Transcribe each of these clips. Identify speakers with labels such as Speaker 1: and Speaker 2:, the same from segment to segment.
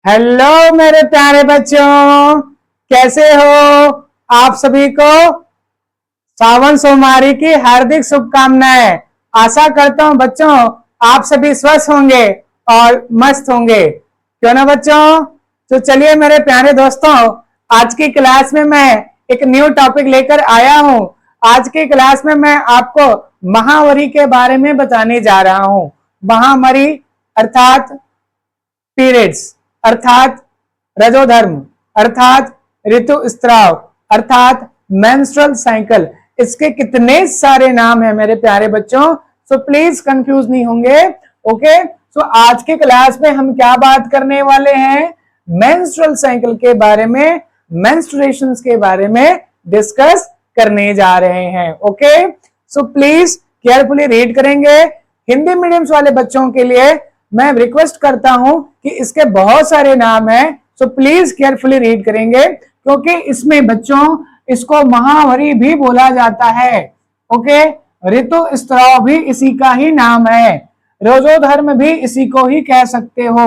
Speaker 1: Hello मेरे प्यारे बच्चों, कैसे हो? आप सभी को सावन सोमवारी की हार्दिक शुभकामनाएं। आशा करता हूं बच्चों आप सभी स्वस्थ होंगे और मस्त होंगे, क्यों ना बच्चों। तो चलिए मेरे प्यारे दोस्तों, आज की क्लास में मैं एक न्यू टॉपिक लेकर आया हूं। आज की क्लास में मैं आपको महावारी के बारे में बताने जा रहा हूं। महावारी अर्थात पीरियड्स, अर्थात रजोधर्म, अर्थात ऋतुस्राव, अर्थात मेंस्ट्रुअल साइकिल। इसके कितने सारे नाम हैं मेरे प्यारे बच्चों, सो प्लीज कंफ्यूज नहीं होंगे। ओके, सो आज के क्लास में हम क्या बात करने वाले हैं? मेंस्ट्रुअल साइकिल के बारे में, मेंस्ट्रुएशंस के बारे में डिस्कस करने जा रहे हैं। Okay, so please carefully read करेंगे। हिंदी मीडियम्स वाले बच्चों के लिए मैं रिक्वेस्ट करता हूं कि इसके बहुत सारे नाम हैं, सो प्लीज केयरफुली रीड करेंगे, क्योंकि इसमें बच्चों इसको महावारी भी बोला जाता है। ओके, ऋतुस्राव भी इसी का ही नाम है, रोजोधर्म भी इसी को ही कह सकते हो।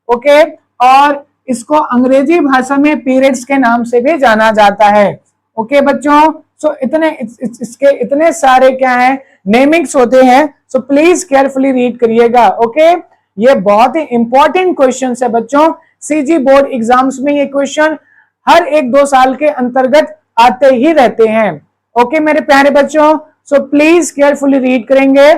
Speaker 1: ओके, और इसको अंग्रेजी भाषा में पीरियड्स के नाम से भी जाना जाता है। ओके बच्चों, सो इसके इतने सारे क्या है नेमिंग्स होते हैं, सो प्लीज केयरफुली रीड करिएगा। ओके, ये बहुत ही इंपॉर्टेंट क्वेश्चन है बच्चों। सीजी बोर्ड एग्जाम्स में ये क्वेश्चन हर 1-2 साल के अंतर्गत आते ही रहते हैं। ओके मेरे प्यारे बच्चों, सो प्लीज केयरफुली रीड करेंगे,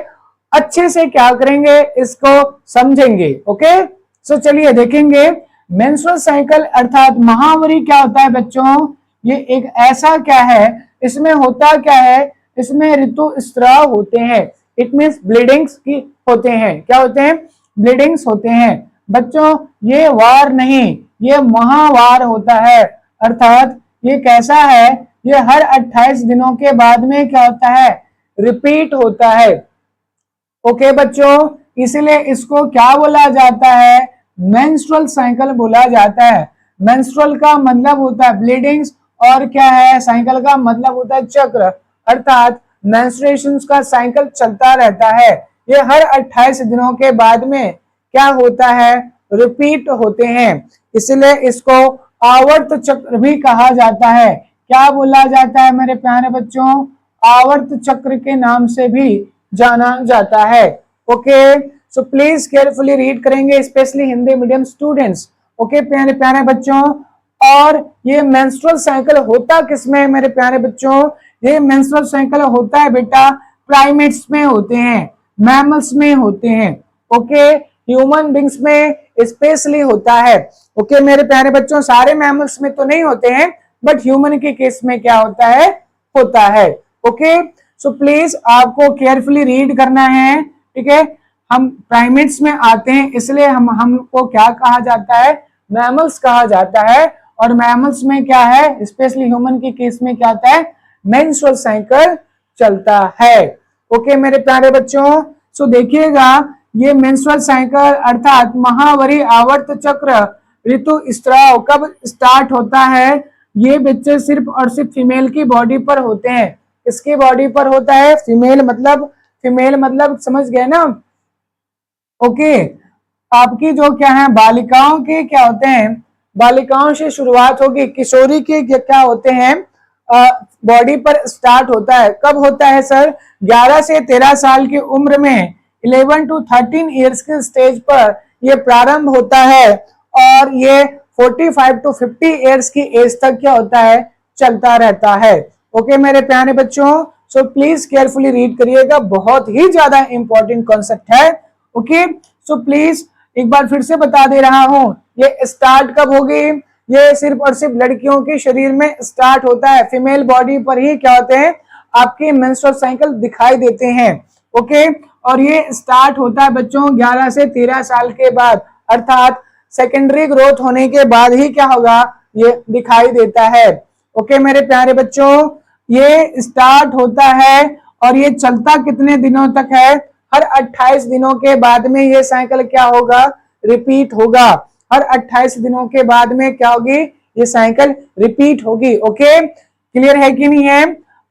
Speaker 1: अच्छे से क्या करेंगे इसको समझेंगे। ओके, सो चलिए देखेंगे मेंस्ट्रुअल साइकिल अर्थात महावारी क्या होता है बच्चों। ये एक ऐसा क्या है, इसमें होता क्या है, इसमें ऋतुस्राव होते हैं। इट मीन्स ब्लीडिंग्स की होते हैं। क्या होते हैं? ब्लीडिंग्स होते हैं बच्चों। ये वार नहीं, ये महावार होता है। अर्थात ये कैसा है, ये हर 28 दिनों के बाद में क्या होता है, रिपीट होता है। ओके बच्चों, इसलिए इसको क्या बोला जाता है, मेंस्ट्रुअल साइकिल बोला जाता है। मेंस्ट्रुअल का मतलब होता है ब्लीडिंग्स, और क्या है, साइकिल का मतलब होता है चक्र। अर्थात मेंस्ट्रुएशन का साइकिल चलता रहता है। ये हर 28 दिनों के बाद में क्या होता है, रिपीट होते हैं। इसलिए इसको आवर्त चक्र भी कहा जाता है। क्या बोला जाता है मेरे प्यारे बच्चों? आवर्त चक्र के नाम से भी जाना जाता है। Okay, so please carefully read करेंगे, specially Hindi medium students. Okay प्यारे प्यारे बच्चों, और ये मेंस्ट्रुअल साइकिल होता किसमें मेरे प्यारे बच्चों? ये मेंस्ट्रुअल साइकिल होता है बेटा प्राइमेट्स में होते हैं, मैमल्स में होते हैं। ओके, ह्यूमन बींग्स में स्पेशली होता है। ओके मेरे प्यारे बच्चों, सारे मैमल्स में तो नहीं होते हैं, बट ह्यूमन के केस में क्या होता है, होता है। ओके, सो प्लीज आपको केयरफुली रीड करना है। ठीक है, हम प्राइमेट्स में आते हैं, इसलिए हमको क्या कहा जाता है, मैमल्स कहा जाता है। और मैमल्स में क्या है, स्पेशली ह्यूमन के केस में क्या होता है, मेंस्ट्रुअल साइकिल चलता है। ओके मेरे प्यारे बच्चों, सो देखिएगा ये मेंस्ट्रुअल साइकिल अर्थात महावारी आवर्त चक्र ऋतुस्राव कब स्टार्ट होता है? ये बच्चे सिर्फ और सिर्फ फीमेल की बॉडी पर होते हैं। इसकी बॉडी पर होता है, फीमेल मतलब समझ गए ना। ओके, आपकी जो क्या है बालिकाओं के क्या होते हैं, बालिकाओं से शुरुआत होगी, किशोरी के क्या होते हैं, बॉडी पर स्टार्ट होता है। कब होता है सर? 11 से 13 साल की उम्र में, 11 to 13 ईयर्स के स्टेज पर ये प्रारंभ होता है, और ये 45 to 50 ईयर्स की एज तक क्या होता है, चलता रहता है। ओके मेरे प्यारे बच्चों, सो प्लीज केयरफुली रीड करिएगा, बहुत ही ज्यादा इंपॉर्टेंट कॉन्सेप्ट है। ओके, सो प्लीज एक बार फिर से बता दे रहा हूं, ये स्टार्ट कब होगी? ये सिर्फ और सिर्फ लड़कियों के शरीर में स्टार्ट होता है, फीमेल बॉडी पर ही क्या होते हैं, आपके मेंस्ट्रुअल साइकिल दिखाई देते हैं। ओके, और ये स्टार्ट होता है बच्चों 11 से 13 साल के बाद, अर्थात सेकेंडरी ग्रोथ होने के बाद ही क्या होगा, ये दिखाई देता है। ओके मेरे प्यारे बच्चों, ये स्टार्ट होता है और ये चलता कितने दिनों तक है? हर 28 दिनों के बाद में ये साइकिल क्या होगा, रिपीट होगा। हर 28 दिनों के बाद में क्या होगी, ये साइकिल रिपीट होगी। ओके, क्लियर है कि नहीं है?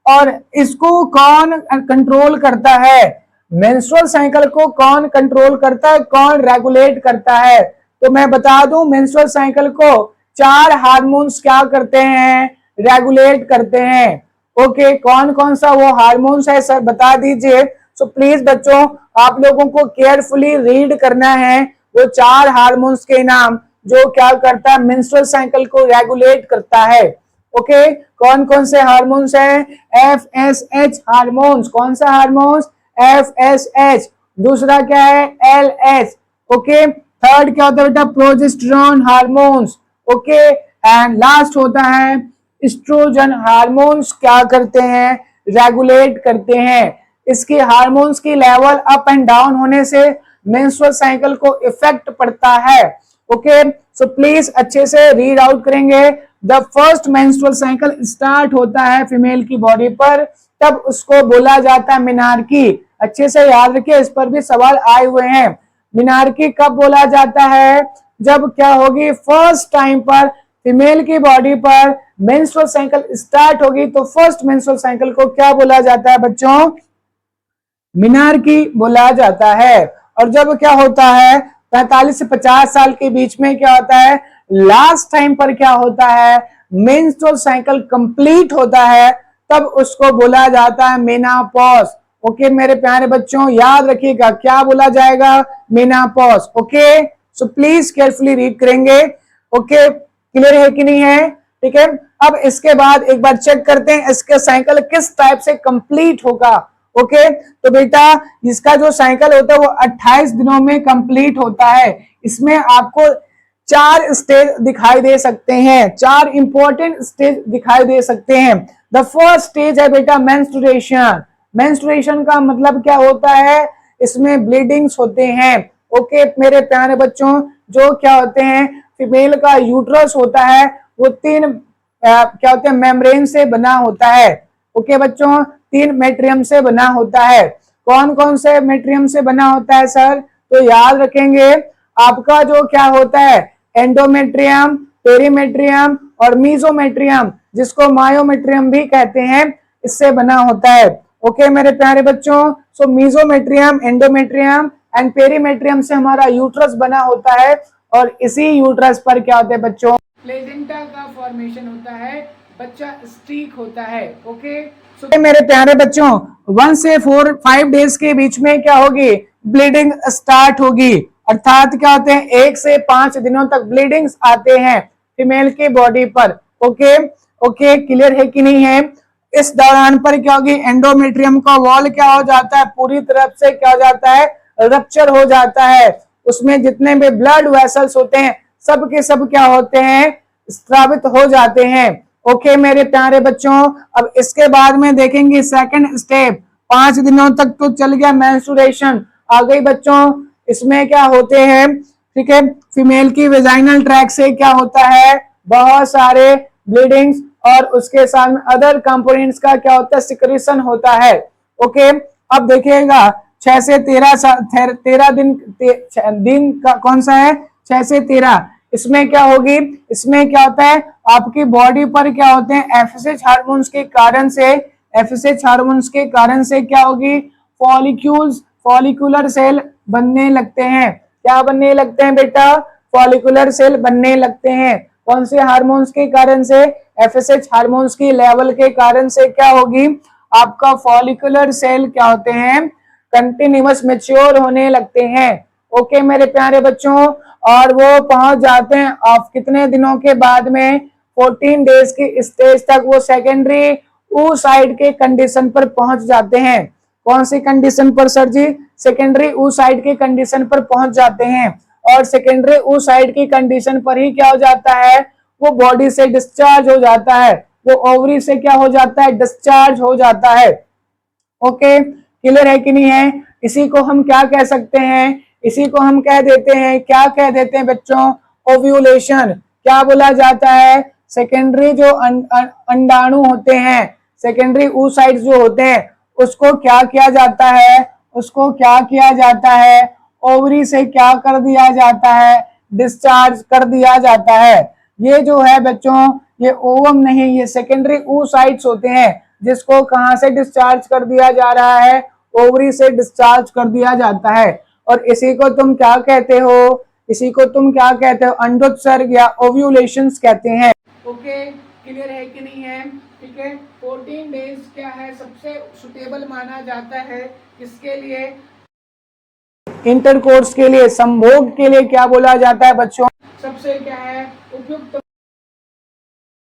Speaker 1: और इसको कौन कंट्रोल करता है? मेंस्ट्रुअल साइकिल को कौन कंट्रोल करता है, कौन रेगुलेट करता है? तो मैं बता दूं मेंस्ट्रुअल साइकिल को 4 हार्मोन्स क्या करते हैं, रेगुलेट करते हैं। ओके, कौन कौन सा वो हार्मोन्स है सर बता दीजिए। सो प्लीज बच्चों आप लोगों को केयरफुली रीड करना है वो 4 हार्मोन्स के नाम जो क्या करता है, मेंस्ट्रुअल साइकिल को रेगुलेट करता है। ओके, कौन कौन से हार्मोन्स हैं, FSH हार्मोन्स, कौन सा हार्मोन्स, FSH। दूसरा क्या है, LH। ओके, थर्ड क्या होता है बेटा, progesterone hormones. Okay, and last होता है एस्ट्रोजन हार्मोन्स, क्या करते हैं, रेगुलेट करते हैं। इसकी हार्मोन्स की लेवल अप एंड डाउन होने से मेंस्ट्रुअल साइकिल को इफेक्ट पड़ता है। ओके, सो प्लीज अच्छे से रीड आउट करेंगे। The first menstrual cycle start होता है फीमेल की बॉडी पर, तब उसको बोला जाता है मेनार्की। अच्छे से याद रखिए, इस पर भी सवाल आए हुए हैं। मेनार्की कब बोला जाता है, जब क्या होगी, फर्स्ट टाइम पर फीमेल की बॉडी पर मेंस्ट्रुअल साइकिल स्टार्ट होगी तो फर्स्ट मेंस्ट्रुअल साइकिल को क्या बोला जाता है बच्चों, मेनार्की बोला जाता है। और जब क्या होता है 45 से 50 साल के बीच में क्या होता है, लास्ट टाइम पर क्या होता है, मेंस्ट्रुअल साइकिल कंप्लीट होता है, तब उसको बोला जाता है मेनापॉज। ओके मेरे प्यारे बच्चों याद रखिएगा क्या बोला जाएगा, menopause. Okay, so please carefully read करेंगे। ओके, क्लियर है कि नहीं है, ठीक है। अब इसके बाद एक बार चेक करते हैं इसके साइकिल किस टाइप से कंप्लीट होगा। ओके, तो बेटा इसका जो साइकिल होता है वो 28 दिनों में कंप्लीट होता है। इसमें आपको 4 स्टेज दिखाई दे सकते हैं, 4 इंपॉर्टेंट स्टेज दिखाई दे सकते हैं। द फर्स्ट स्टेज है बेटा मेंस्ट्रुएशन। मेंस्ट्रुएशन का मतलब क्या होता है, इसमें ब्लीडिंग्स होते हैं। ओके मेरे प्यारे बच्चों, जो क्या होते हैं, फीमेल का यूट्रस होता है वो 3 क्या होते हैं, मेम्ब्रेन से बना होता है। ओके बच्चों, 3 मेट्रियम से बना होता है। कौन कौन से मेट्रियम से बना होता है सर, तो याद रखेंगे आपका जो क्या होता है, एंडोमेट्रियम, पेरीमेट्रियम और मीजोमेट्रियम, जिसको मायोमेट्रियम भी कहते हैं, इससे बना होता है। ओके मेरे प्यारे बच्चों, सो मीजोमेट्रियम, एंडोमेट्रियम एंड पेरीमेट्रियम से हमारा यूट्रस बना होता है और इसी यूट्रस पर क्या होता है बच्चों, प्लेसेंटा का फॉर्मेशन होता है, बच्चा स्टीक होता है। ओके, सो मेरे प्यारे बच्चों 1 से 5 डेज के बीच में क्या होगी, ब्लीडिंग स्टार्ट होगी। अर्थात क्या होते हैं, 1 से 5 दिनों तक ब्लीडिंग्स आते हैं फीमेल की बॉडी पर। ओके ओके, क्लियर है कि नहीं है। इस दौरान पर क्या होगी, एंडोमेट्रियम का वॉल क्या हो जाता है, पूरी तरफ से क्या हो जाता है, रप्चर हो जाता है। उसमें जितने भी ब्लड वेसल्स होते हैं सब के सब क्या होते हैं, स्रावित हो जाते हैं। ओके मेरे प्यारे बच्चों, अब इसके बाद में देखेंगे सेकंड स्टेप, 5 दिनों तक तो चल गया मेंस्ट्रुएशन, आ गई बच्चों। इसमें क्या होते हैं, ठीक है, फीमेल की वेजाइनल ट्रैक से क्या होता है, बहुत सारे ब्लीडिंग्स और उसके साथ में अदर कंपोनेंट्स का क्या होता है, सिक्रेशन होता है। ओके, अब देखिएगा 6 से 13 दिन का कौन सा है, 6 से 13, इसमें क्या होगी, इसमें क्या होता है, आपकी बॉडी पर क्या होते हैं, एफएसएच हार्मोन्स के कारण से, एफएसएच हार्मोन्स के कारण से क्या होगी, फॉलिकुलर सेल बनने लगते हैं। क्या बनने लगते हैं बेटा, फॉलिकुलर सेल बनने लगते हैं। कौन से हार्मोन्स के कारण से, एफएसएच हार्मोन्स की लेवल के कारण से क्या होगी, आपका फॉलिकुलर सेल क्या होते हैं, कंटिन्यूअस मैच्योर होने लगते हैं। ओके मेरे प्यारे बच्चों, और वो पहुंच जाते हैं आप कितने दिनों के बाद में, 14 डेज की स्टेज तक वो सेकेंडरी oocyte के कंडीशन पर पहुंच जाते हैं। कौन सी कंडीशन पर सर जी, सेकेंडरी oocyte के कंडीशन पर पहुंच जाते हैं। और सेकेंडरी oocyte की कंडीशन पर ही क्या हो जाता है, वो बॉडी से डिस्चार्ज हो जाता है, वो ओवरी से क्या हो जाता है, डिस्चार्ज हो जाता है। ओके, क्लियर है कि नहीं है। इसी को हम क्या कह सकते हैं, इसी को हम कह देते हैं, क्या कह देते हैं बच्चों, ओव्यूलेशन। क्या बोला जाता है, सेकेंडरी जो अंडाणु होते हैं, सेकेंडरी oocytes जो होते हैं, उसको क्या किया जाता है, उसको क्या किया जाता है, ओवरी से क्या कर दिया जाता है, डिस्चार्ज कर दिया जाता है। ये जो है बच्चों, ये ओवम नहीं, ये सेकेंडरी oocytes होते हैं, जिसको कहां से डिस्चार्ज कर दिया जा रहा है, ओवरी से डिस्चार्ज कर दिया जाता है। और इसी को तुम क्या कहते हो, इसी को तुम क्या कहते हो, अंडोत्सर्ग या ओव्यूलेशंस कहते हैं। ओके, क्लियर है कि नहीं है? ठीक है, 14 डेज क्या है सबसे सुटेबल माना जाता है किसके लिए? इंटरकोर्स के लिए, संभोग के लिए क्या बोला जाता है बच्चों? सबसे क्या है उपयुक्त।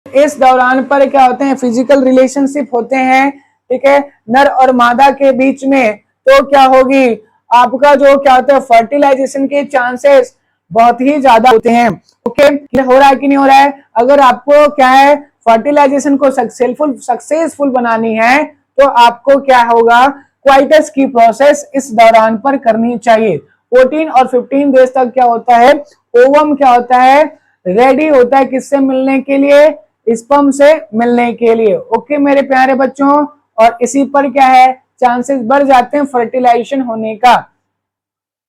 Speaker 1: इस दौरान पर क्या होते हैं, फिजिकल रिलेशनशिप होते हैं, ठीक है, नर और मादा के बीच में। तो क्या होगी आपका जो क्या होता है, फर्टिलाइजेशन के चांसेस बहुत ही ज्यादा होते हैं। ओके, हो रहा है कि नहीं हो रहा है? अगर आपको क्या है फर्टिलाइजेशन को सक्सेसफुल बनानी है तो आपको क्या होगा, क्वाइटस की प्रोसेस इस दौरान पर करनी चाहिए। 14 और 15 डेज तक क्या होता है, ओवम क्या होता है, रेडी होता है किससे मिलने के लिए, स्पर्म से मिलने के लिए। ओके मेरे प्यारे बच्चों, और इसी पर क्या है चांसेस बढ़ जाते हैं फर्टिलाइजेशन होने का।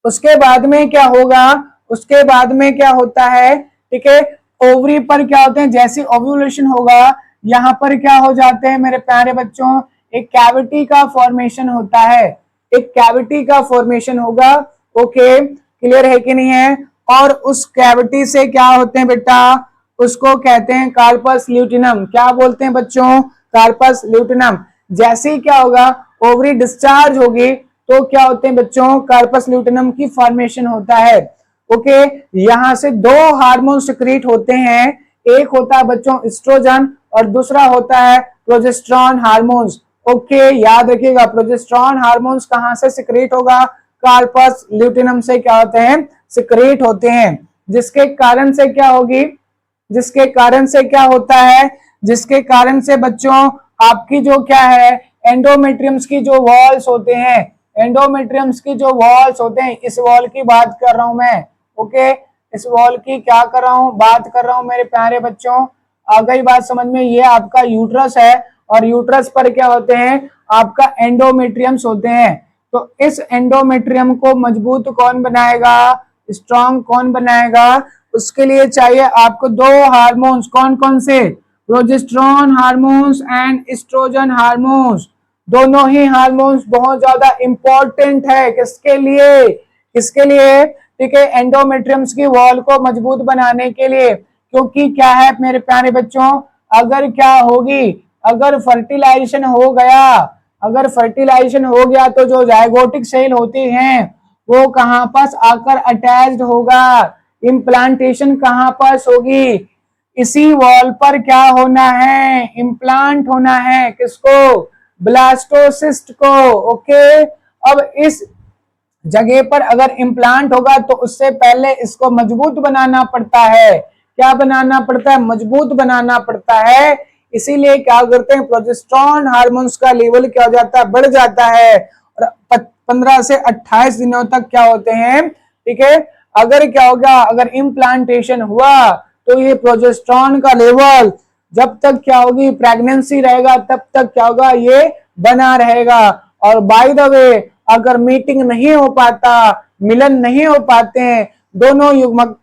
Speaker 1: उसके बाद में क्या होगा, उसके बाद में क्या होता है, ठीक है, ओवरी पर क्या होते हैं, जैसे ओव्यूलेशन होगा यहाँ पर क्या हो जाते हैं मेरे प्यारे बच्चों, एक कैविटी का फॉर्मेशन होता है, एक कैविटी का फॉर्मेशन होगा। ओके, क्लियर है कि नहीं है? और उस कैविटी से क्या होते हैं बेटा, उसको कहते हैं कार्पस ल्यूटिनम। क्या बोलते हैं बच्चों, कार्पस ल्यूटिनम। जैसे ही क्या होगा ओवरी डिस्चार्ज होगी तो क्या होते हैं बच्चों, कार्पस ल्यूटिनम की फॉर्मेशन होता है। ओके, यहां से दो हार्मोन सिक्रीट होते हैं, एक होता है बच्चों एस्ट्रोजन और दूसरा होता है प्रोजेस्टेरॉन हार्मोन्स। ओके, याद रखिएगा प्रोजेस्टेरॉन हार्मोन्स कहां से सिक्रीट होगा, कार्पस ल्यूटिनम से क्या होते हैं, सिक्रीट होते हैं, जिसके कारण से क्या होगी, जिसके कारण से क्या होता है, जिसके कारण से बच्चों आपकी जो क्या है एंडोमेट्रियम्स की जो वॉल्स होते हैं, एंडोमेट्रियम्स की जो वॉल्स होते हैं, इस वॉल की बात कर रहा हूं मैं। ओके, इस वॉल की क्या कर रहा हूं, बात कर रहा हूं मेरे प्यारे बच्चों। आ गई बात समझ में? ये आपका यूट्रस है और यूट्रस पर क्या होते हैं, आपका एंडोमेट्रियम्स होते हैं। तो इस एंडोमेट्रियम को मजबूत कौन बनाएगा, स्ट्रॉन्ग कौन बनाएगा, उसके लिए चाहिए आपको दो हार्मोन्स। कौन कौन से? Progesterone hormones and estrogen hormones. दोनों ही हार्मोन्स बहुत ज्यादा इंपॉर्टेंट है किसके लिए, किसके लिए, ठीक है, एंडोमेट्रियम्स की वॉल को मजबूत बनाने के लिए। क्योंकि क्या है मेरे प्यारे बच्चों, अगर क्या होगी, अगर फर्टिलाइजेशन हो गया, अगर फर्टिलाइजेशन हो गया तो जो जाइगोटिक सेल होती हैं वो कहां पास आकर अटैच्ड होगा, इम्प्लांटेशन कहां पास होगी, इसी वॉल पर क्या होना है, इम्प्लांट होना है, किसको, ब्लास्टोसिस्ट को। ओके, अब इस जगह पर अगर इम्प्लांट होगा तो उससे पहले इसको मजबूत बनाना पड़ता है। क्या बनाना पड़ता है, मजबूत बनाना पड़ता है। इसीलिए क्या करते हैं, प्रोजेस्टेरॉन हार्मोन्स का लेवल क्या हो जाता है, बढ़ जाता है और 15 से 28 दिनों तक क्या होते हैं, ठीक है। अगर क्या होगा, अगर इम्प्लांटेशन हुआ तो ये प्रोजेस्टेरॉन का लेवल जब तक क्या होगी प्रेगनेंसी रहेगा तब तक क्या होगा, ये बना रहेगा। और बाय द वे अगर मीटिंग नहीं हो पाता, मिलन नहीं हो पाते हैं दोनों युग्मक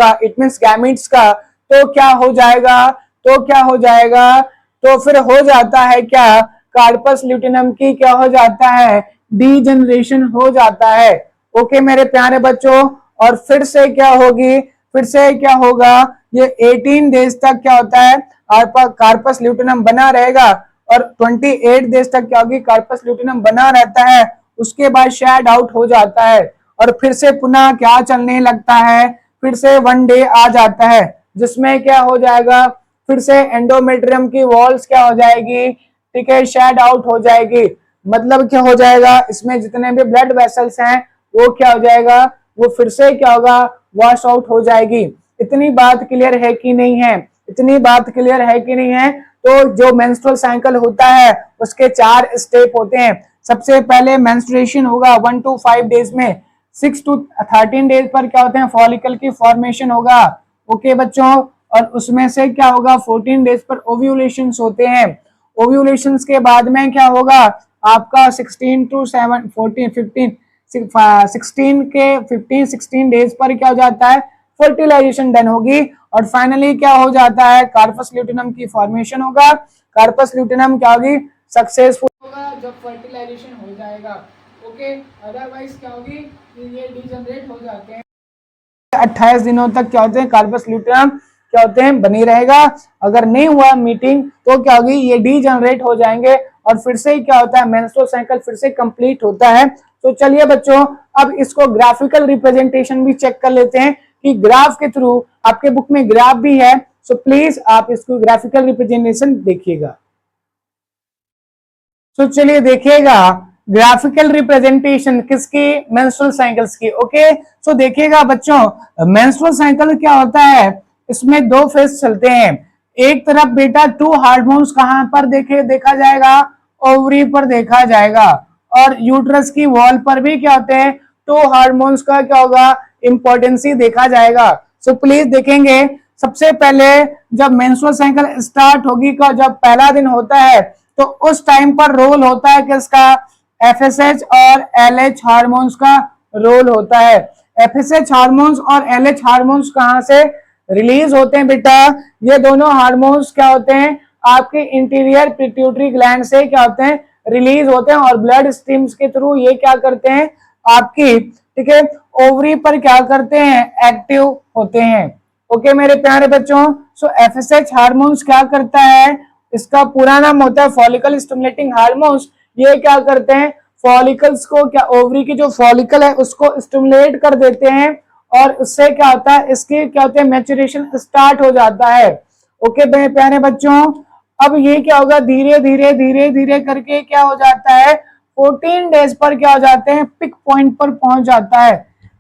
Speaker 1: का, इट मींस गैमेट्स का, तो क्या हो जाएगा, तो क्या हो जाएगा, तो फिर हो जाता है क्या, कार्पस ल्यूटिनम की क्या हो जाता है, डीजनरेशन हो जाता है। ओके मेरे प्यारे बच्चों, और फिर से क्या होगी, फिर से क्या होगा, ये 18 डेज तक क्या होता है, कार्पस ल्यूटिनम बना रहेगा और 28 डेज तक क्या होगी, कार्पस ल्यूटिनम बना रहता है। उसके बाद शेड आउट हो जाता है और फिर से पुनः क्या चलने लगता है, फिर से 1 डे आ जाता है जिसमें क्या हो जाएगा, फिर से एंडोमेट्रियम की वॉल्स क्या हो जाएगी, ठीक है, शेड आउट हो जाएगी। मतलब क्या हो जाएगा, इसमें जितने भी ब्लड वेसल्स हैं वो क्या हो जाएगा, वो फिर से क्या होगा, वॉश आउट हो जाएगी। इतनी बात क्लियर है कि नहीं है, इतनी बात क्लियर है कि नहीं है? तो जो मेंस्ट्रुअल साइकिल होता है उसके 4 स्टेप होते हैं। सबसे पहले मेंस्ट्रुएशन होगा 1 to 5 डेज में, 6 to 13 डेज पर क्या होते हैं, फॉलिकल की फॉर्मेशन होगा। ओके बच्चों, और उसमें से क्या होगा 14 डेज पर ओव्यूलेशंस होते हैं। ओव्यूलेशंस के बाद में क्या होगा आपका 16 to 7 14 15 16 के 15 16 डेज पर क्या हो जाता है, फर्टिलाइजेशन डन होगी और फाइनली क्या हो जाता है, कार्पस ल्यूटिनम की फॉर्मेशन होगा। कार्पस ल्यूटिनम क्या होगी, सक्सेसफुल होगा जब फर्टिलाइजेशन हो जाएगा। ओके, अदरवाइज क्या होगी, ये डीजनरेट हो जाते हैं। 28 दिनों तक क्या होते हैं, कार्पस ल्यूटेरम क्या होते हैं, बनी रहेगा। अगर नहीं हुआ मीटिंग तो क्या होगी, ये डीजनरेट हो जाएंगे और फिर से क्या होता है, मेंस्ट्रुअल साइकिल फिर से कंप्लीट होता है। तो चलिए बच्चों, अब इसको ग्राफिकल रिप्रेजेंटेशन भी चेक कर लेते हैं कि ग्राफ के थ्रू, आपके बुक में ग्राफ भी है, सो प्लीज आप इसको ग्राफिकल रिप्रेजेंटेशन देखिएगा। तो चलिए देखिएगा ग्राफिकल रिप्रेजेंटेशन किसकी, मेंस्ट्रुअल साइकिल्स की। ओके, सो देखिएगा बच्चों, मेंस्ट्रुअल साइकिल क्या होता है, इसमें दो फेज चलते हैं। एक तरफ बेटा टू हार्मोन्स कहां पर देखा जाएगा, ओवरी पर देखा जाएगा, और यूट्रस की वॉल पर भी क्या होते हैं, टू हार्मोन्स का क्या होगा, इंपॉर्टेंस देखा जाएगा। सो प्लीज देखेंगे, सबसे पहले जब मेंस्ट्रुअल साइकिल स्टार्ट होगी का जब पहला दिन होता है, तो उस टाइम पर रोल होता है किसका, एफएसएच और एलएच हार्मोन्स का रोल होता है। एफएसएच हार्मोन्स और एलएच हार्मोन्स कहां से रिलीज होते हैं बेटा, ये दोनों हार्मोन्स क्या होते हैं, आपके इंटीरियर पिट्यूटरी ग्लैंड से क्या होते हैं, रिलीज होते हैं, और ब्लड स्ट्रीम्स के थ्रू ये क्या करते हैं, आपकी ठीक है ओवरी पर क्या करते हैं, एक्टिव होते हैं। ओके मेरे प्यारे बच्चों, सो एफएसएच हार्मोन्स क्या करता है, इसका पूरा नाम होता है फॉलिकल स्टिमुलेटिंग हार्मोन्स। ये क्या करते हैं, फॉलिकल्स को क्या, ओवरी की जो फॉलिकल है उसको स्टिमुलेट कर देते हैं, और उससे क्या होता है, इसकी क्या होता है, मैच्योरेशन स्टार्ट हो जाता है। ओके मेरे प्यारे बच्चों, अब ये क्या होगा, धीरे धीरे धीरे धीरे करके क्या हो जाता है, 14 डेज पर क्या हो जाते हैं, पिक पॉइंट पर पहुंच जाता है।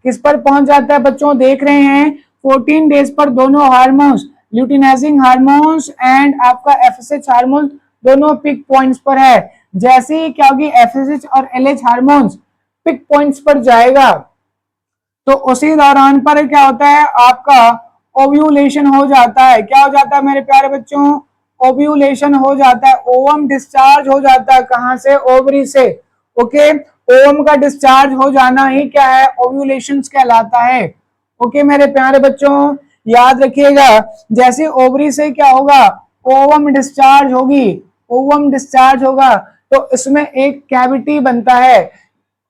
Speaker 1: किस पर पहुंच जाता है बच्चों, देख रहे हैं 14 डेज पर दोनों हार्मोन्स, ल्यूटिनाइजिंग हार्मोन्स एंड आपका एफएसएच हार्मोन दोनों पिक पॉइंट्स पर है। जैसे ही क्या होगी, एफएसएच और एलएच हार्मोन्स पिक पॉइंट्स पर जाएगा, तो उसी दौरान पर क्या होता है, आपका ओव्यूलेशन हो जाता है। क्या हो जाता है मेरे प्यारे बच्चों, ओव्यूलेशन हो जाता है, ओवम डिस्चार्ज हो जाता है, कहां से, ओवरी से। ओके, ओवम का डिस्चार्ज हो जाना ही क्या है, ओव्यूलेशन कहलाता है। ओके मेरे प्यारे बच्चों, याद रखिएगा, जैसे ओवरी से क्या होगा, ओवम डिस्चार्ज होगी, ओवम डिस्चार्ज होगा, तो इसमें एक कैविटी बनता है।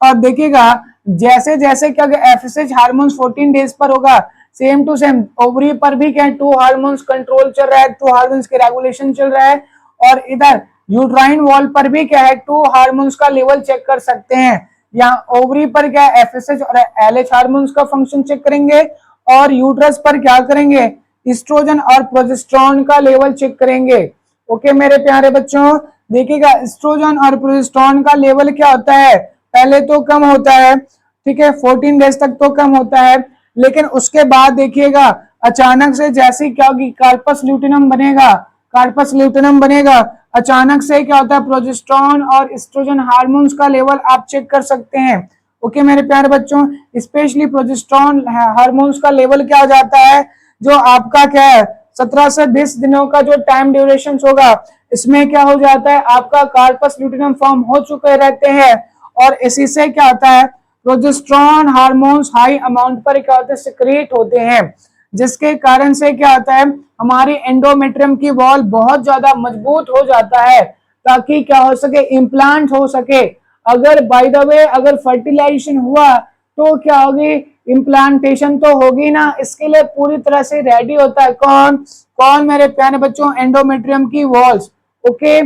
Speaker 1: और देखिएगा, जैसे जैसे क्या एफएसएच हार्मोन्स 14 डेज पर होगा, सेम टू सेम ओवरी पर भी क्या, टू हार्मोन्स कंट्रोल चल रहा है, टू हार्मोन्स के रेगुलेशन चल रहा है, और इधर यूट्राइन वॉल पर भी क्या है, टू हार्मोन्स का लेवल चेक कर सकते हैं। यहाँ ओवरी पर क्या है, एफएसएच और एलएच हार्मोन्स का फंक्शन चेक करेंगे, और यूट्रस पर क्या करेंगे, एस्ट्रोजन और प्रोजेस्टेरोन का लेवल चेक करेंगे। ओके मेरे प्यारे बच्चों, देखिएगा एस्ट्रोजन और प्रोजेस्टेरोन का लेवल क्या होता है, पहले तो कम होता है, ठीक है 14 डेज तक तो कम होता है, लेकिन उसके बाद देखिएगा अचानक से जैसे क्या होगी, कार्पस ल्यूटेनम बनेगा, कार्पस ल्यूटेनम बनेगा, अचानक से क्या होता है, प्रोजेस्टेरोन और एस्ट्रोजन हार्मोन्स का लेवल आप चेक कर सकते हैं। ओके मेरे प्यारे बच्चों, स्पेशली प्रोजेस्टेरोन हार्मोन्स का लेवल क्या हो जाता है, जो आपका क्या है 17 से 20 दिनों का जो टाइम ड्यूरेशन होगा, इसमें क्या हो जाता है, आपका कार्पस ल्यूटेनम फॉर्म हो चुके रहते हैं, और इसी से क्या होता है, प्रोजेस्टेरोन हार्मोन्स हाई अमाउंट पर क्या होते हैं, सिक्रेट होते हैं, जिसके कारण से क्या होता है, हमारी एंडोमेट्रियम की वॉल बहुत ज्यादा मजबूत हो जाता है, ताकि क्या हो सके, इम्प्लांट हो सके। अगर बाय द वे अगर फर्टिलाइजेशन हुआ तो क्या होगी, इम्प्लांटेशन तो होगी ना, इसके लिए पूरी तरह से रेडी होता है कौन कौन मेरे प्यारे बच्चों, एंडोमेट्रियम की वॉल्स। ओके,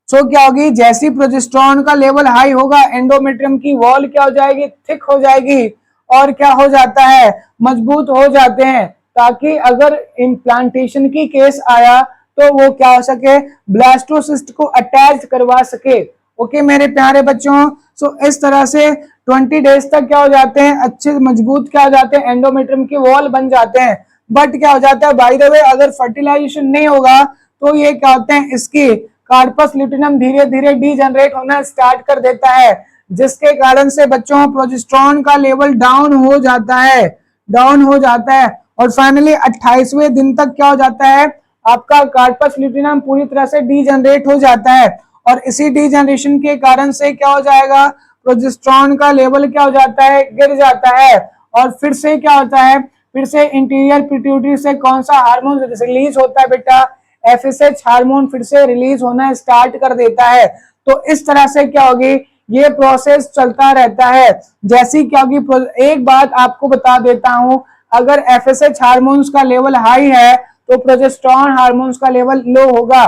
Speaker 1: सो क्या होगी, जैसी प्रोजेस्टेरोन का लेवल हाई होगा, एंडोमेट्रियम की वॉल क्या हो जाएगी, थिक हो जाएगी, और क्या हो जाता है, मजबूत हो जाते हैं, ताकि अगर इम्प्लांटेशन की केस आया तो वो क्या हो सके, ब्लास्टोसिस्ट को अटैच करवा सके। ओके मेरे प्यारे बच्चों, सो इस तरह से 20 डेज तक क्या हो जाते हैं, अच्छे मजबूत क्या हो जाते हैं, एंडोमेट्रियम की वॉल बन जाते हैं। बट क्या हो जाता है, बाय द वे अगर फर्टिलाइजेशन नहीं होगा तो ये क्या होते हैं, इसकी कार्पस ल्यूटेनम धीरे धीरे डीजनरेट होना स्टार्ट कर देता है, जिसके कारण से बच्चों प्रोजेस्टेरोन का लेवल डाउन हो जाता है, डाउन हो जाता है, और फाइनली 28वें दिन तक क्या हो जाता है, आपका कार्पस ल्यूटेनम पूरी तरह से डीजनरेट हो जाता है, और इसी डीजनरेशन के कारण से क्या हो जाएगा, प्रोजेस्टेरोन का लेवल क्या हो जाता है, गिर जाता है, और फिर से क्या होता है, फिर से इंटीरियर पिट्यूटरी से कौन सा हार्मोन रिलीज होता है बेटा, एफएसएच हार्मोन फिर से रिलीज होना स्टार्ट कर देता है। तो इस तरह से क्या होगी, ये प्रोसेस चलता रहता है। जैसी क्या होगी, एक बात आपको बता देता हूं, अगर एफएसएच हार्मोन्स का लेवल हाई है तो प्रोजेस्टेरोन हार्मोन्स का लेवल लो होगा।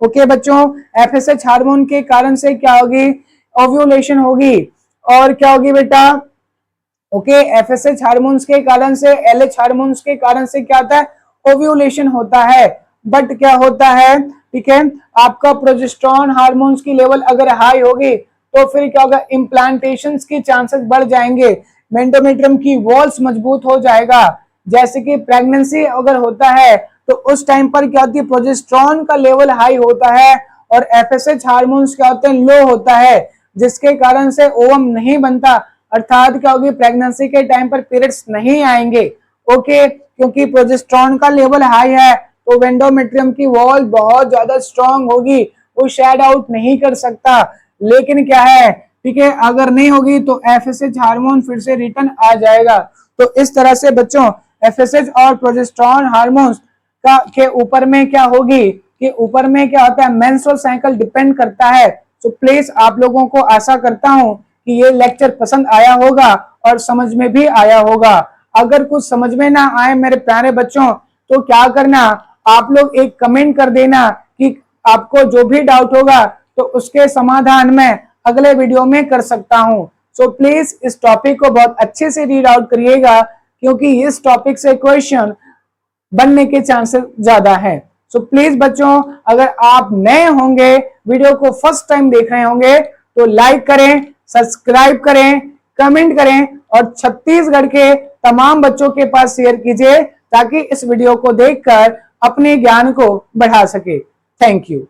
Speaker 1: ओके बच्चों, एफएसएच हार्मोन के कारण से क्या होगी, ओव्यूलेशन होगी। और क्या होगी बेटा, ओके, एफएसएच हार्मोन्स के कारण से, एलएच हार्मोन्स के कारण से क्या होता है, ओव्यूलेशन होता है। बट क्या होता है, ठीक है, आपका प्रोजेस्टेरोन हार्मोन्स की लेवल अगर हाई होगी तो फिर क्या होगा, इम्प्लांटेशन के चांसेस बढ़ जाएंगे, मेंडोमेट्रियम की वॉल्स मजबूत हो जाएगा। जैसे कि प्रेगनेंसी अगर होता है तो उस टाइम पर क्या होती है, प्रोजेस्टेरोन का लेवल हाई होता है और एफएसएच हार्मोन्स क्या होते हैं, लो होता है, जिसके कारण से ओवम नहीं बनता, अर्थात क्या होगी, प्रेगनेंसी के टाइम पर पीरियड्स नहीं आएंगे। ओके, क्योंकि प्रोजेस्टेरोन का लेवल हाई है तो वेंडोमेट्रियम की वॉल बहुत ज्यादा स्ट्रांग होगी, वो शेड आउट नहीं कर सकता। लेकिन क्या है, ठीक है, अगर नहीं होगी तो एफएसएच हार्मोन फिर से रिटर्न आ जाएगा। तो इस तरह से बच्चों एफएसएच और प्रोजेस्टेरोन हार्मोन्स का के ऊपर में क्या होगी, कि ऊपर में क्या होता है, मेंस्ट्रुअल साइकिल डिपेंड करता है। तो प्लीज आप लोगों को आशा करता हूं कि ये लेक्चर पसंद आया होगा और समझ में भी आया होगा। अगर कुछ समझ में ना आए मेरे प्यारे बच्चों तो क्या करना, आप लोग एक कमेंट कर देना कि आपको जो भी डाउट होगा तो उसके समाधान में अगले वीडियो में कर सकता हूं। सो प्लीज इस टॉपिक को बहुत अच्छे से रीड आउट करिएगा, क्योंकि इस टॉपिक से क्वेश्चन बनने के चांसेस ज्यादा है। सो प्लीज बच्चों, अगर आप नए होंगे, वीडियो को फर्स्ट टाइम देख रहे होंगे तो लाइक करें, सब्सक्राइब करें, कमेंट करें और छत्तीसगढ़ के तमाम बच्चों के पास शेयर कीजिए ताकि इस वीडियो को देखकर अपने ज्ञान को बढ़ा सके। Thank you.